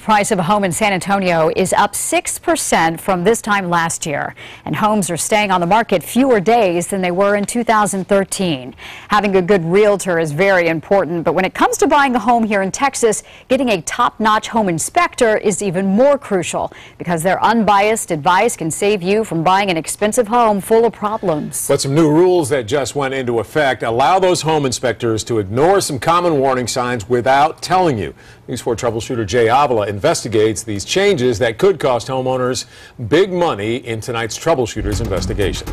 Price of a home in San Antonio is up 6% from this time last year, and homes are staying on the market fewer days than they were in 2013. Having a good realtor is very important, but when it comes to buying a home here in Texas, getting a top-notch home inspector is even more crucial because their unbiased advice can save you from buying an expensive home full of problems. But some new rules that just went into effect allow those home inspectors to ignore some common warning signs without telling you. News 4 troubleshooter Jay Avila investigates these changes that could cost homeowners big money in tonight's Troubleshooters investigation.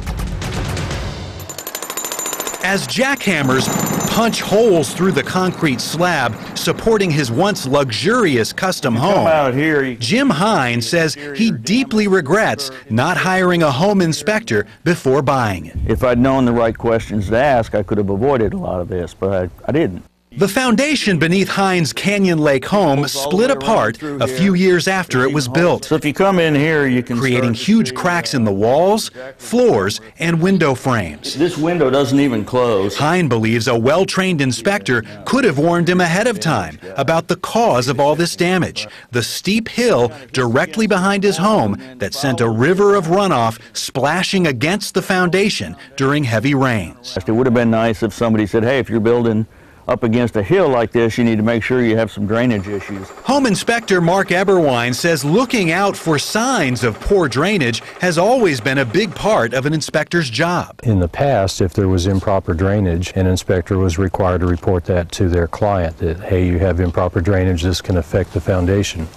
As jackhammers punch holes through the concrete slab supporting his once luxurious custom home, Jim Hine says he deeply regrets not hiring a home inspector before buying it. If I'd known the right questions to ask, I could have avoided a lot of this, but I didn't. The foundation beneath Hine's Canyon Lake home split apart a few years after it was built. So if you come in here, you can creating huge cracks in the walls, floors, and window frames. This window doesn't even close. Hine believes a well-trained inspector could have warned him ahead of time about the cause of all this damage. The steep hill directly behind his home that sent a river of runoff splashing against the foundation during heavy rains. It would have been nice if somebody said, hey, if you're building up against a hill like this, you need to make sure you have some drainage issues. Home inspector Mark Eberwein says looking out for signs of poor drainage has always been a big part of an inspector's job. In the past, if there was improper drainage, an inspector was required to report that to their client, that, hey, you have improper drainage, this can affect the foundation.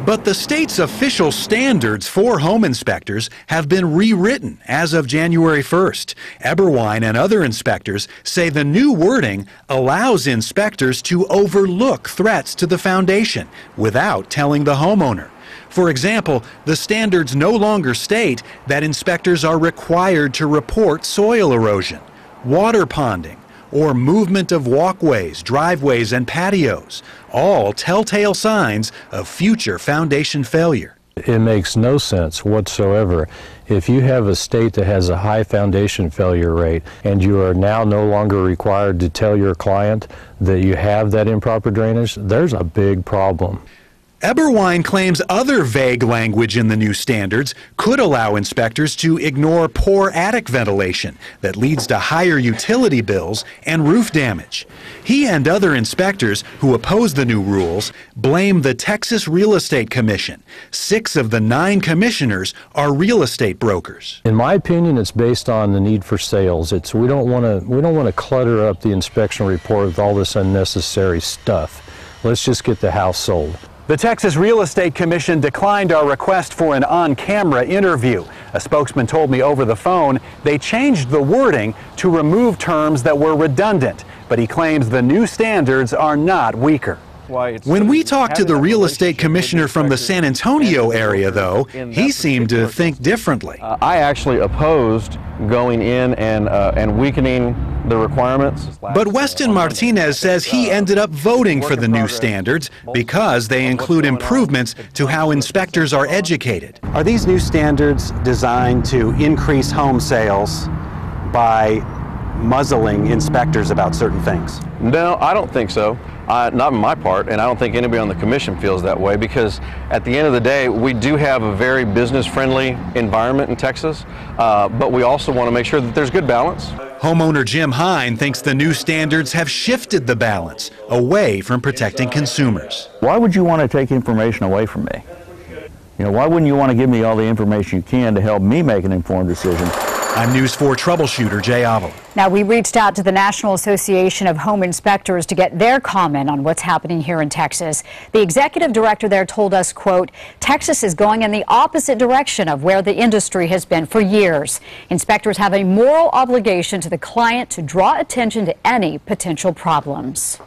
But the state's official standards for home inspectors have been rewritten as of January 1st. Eberwein and other inspectors say the new wording allows inspectors to overlook threats to the foundation without telling the homeowner. For example, the standards no longer state that inspectors are required to report soil erosion, water ponding, or movement of walkways, driveways, and patios, all telltale signs of future foundation failure. It makes no sense whatsoever. If you have a state that has a high foundation failure rate and you are now no longer required to tell your client that you have that improper drainage, there's a big problem. Eberwein claims other vague language in the new standards could allow inspectors to ignore poor attic ventilation that leads to higher utility bills and roof damage. He and other inspectors who oppose the new rules blame the Texas Real Estate Commission. 6 of the 9 commissioners are real estate brokers. In my opinion, it's based on the need for sales. We don't want to clutter up the inspection report with all this unnecessary stuff. Let's just get the house sold. The Texas Real Estate Commission declined our request for an on-camera interview. A spokesman told me over the phone they changed the wording to remove terms that were redundant, but he claims the new standards are not weaker. When we talked to the real estate commissioner from the San Antonio area, though, he seemed to think differently. I actually opposed going in and weakening the requirements. But Weston Martinez says he ended up voting for the new standards because they include improvements to how inspectors are educated. Are these new standards designed to increase home sales by muzzling inspectors about certain things? No, I don't think so. Not on my part, and I don't think anybody on the commission feels that way, because at the end of the day, we do have a very business-friendly environment in Texas, but we also want to make sure that there's good balance. Homeowner Jim Hine thinks the new standards have shifted the balance away from protecting consumers. Why would you want to take information away from me? You know, why wouldn't you want to give me all the information you can to help me make an informed decision? I'm News 4 troubleshooter Jay Avila. Now, we reached out to the National Association of Home Inspectors to get their comment on what's happening here in Texas. The executive director there told us, quote, Texas is going in the opposite direction of where the industry has been for years. Inspectors have a moral obligation to the client to draw attention to any potential problems.